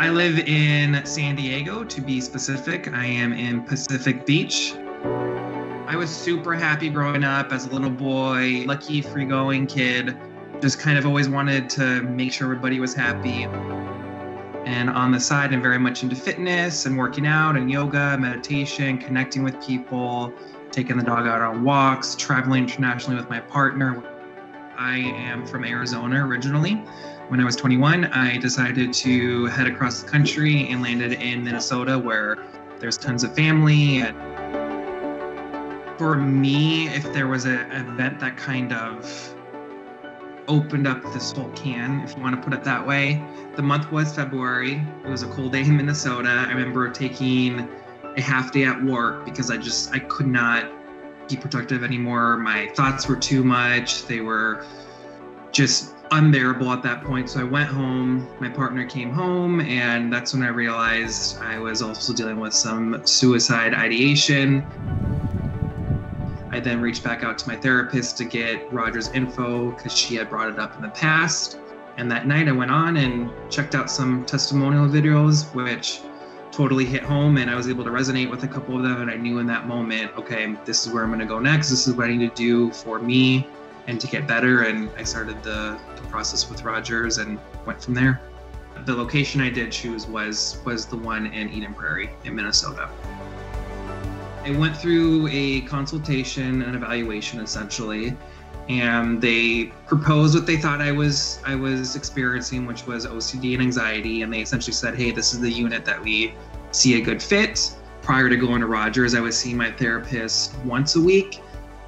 I live in San Diego, to be specific. I am in Pacific Beach. I was super happy growing up as a little boy, lucky, free-going kid. Just kind of always wanted to make sure everybody was happy. And on the side, I'm very much into fitness and working out and yoga, meditation, connecting with people, taking the dog out on walks, traveling internationally with my partner. I am from Arizona originally. When I was 21, I decided to head across the country and landed in Minnesota, where there's tons of family. For me, if there was an event that kind of opened up this whole can, if you want to put it that way, the month was February. It was a cold day in Minnesota. I remember taking a half day at work because I could not be productive anymore. My thoughts were too much. They were just unbearable at that point. So I went home, my partner came home, and that's when I realized I was also dealing with some suicide ideation. I then reached back out to my therapist to get Roger's info because she had brought it up in the past. And that night I went on and checked out some testimonial videos, which totally hit home, and I was able to resonate with a couple of them. And I knew in that moment, okay, this is where I'm going to go next. This is what I need to do for me and to get better. And I started the process with Rogers and went from there. The location I did choose was the one in Eden Prairie in Minnesota. I went through a consultation and evaluation essentially, and they proposed what they thought I was experiencing, which was OCD and anxiety. And they essentially said, hey, this is the unit that we see a good fit. Prior to going to Rogers, I was seeing my therapist once a week,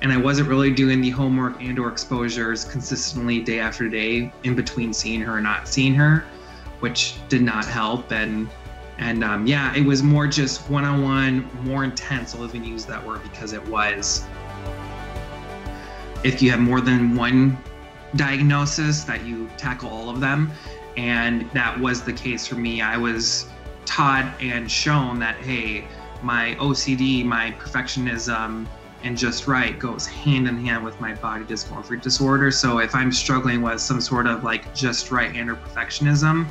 and I wasn't really doing the homework and or exposures consistently day after day in between seeing her and not seeing her, which did not help. And yeah, it was more just one-on-one, more intense. I'll even use that word because it was. If you have more than one diagnosis, that you tackle all of them. And that was the case for me. I was taught and shown that, hey, my OCD, my perfectionism, and just right goes hand in hand with my body dysmorphic disorder. So if I'm struggling with some sort of like just right and or perfectionism,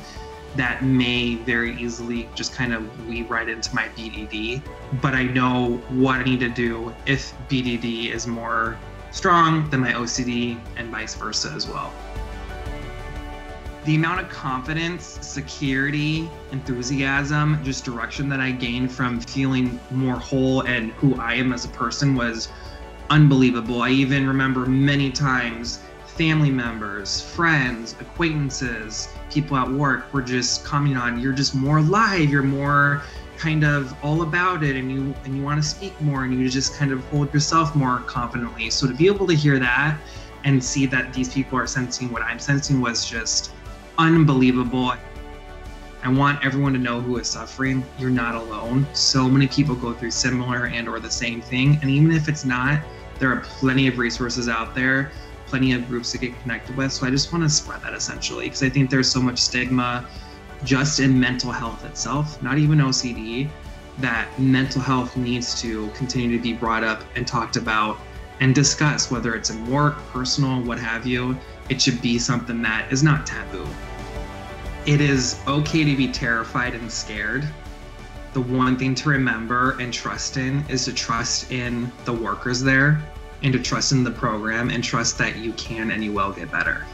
that may very easily just kind of weave right into my BDD. But I know what I need to do if BDD is more strong than my OCD and vice versa as well. The amount of confidence, security, enthusiasm, just direction that I gained from feeling more whole and who I am as a person was unbelievable. I even remember many times family members, friends, acquaintances, people at work were just commenting on, you're just more alive, you're more kind of all about it, and you want to speak more, and you just kind of hold yourself more confidently. So to be able to hear that and see that these people are sensing what I'm sensing was just unbelievable. I want everyone to know who is suffering, you're not alone. So many people go through similar and or the same thing. And even if it's not, there are plenty of resources out there, plenty of groups to get connected with. So I just want to spread that essentially, because I think there's so much stigma just in mental health itself, not even OCD, that mental health needs to continue to be brought up and talked about and discussed, whether it's in work, personal, what have you. It should be something that is not taboo. It is okay to be terrified and scared. The one thing to remember and trust in is to trust in the workers there and to trust in the program and trust that you can and you will get better.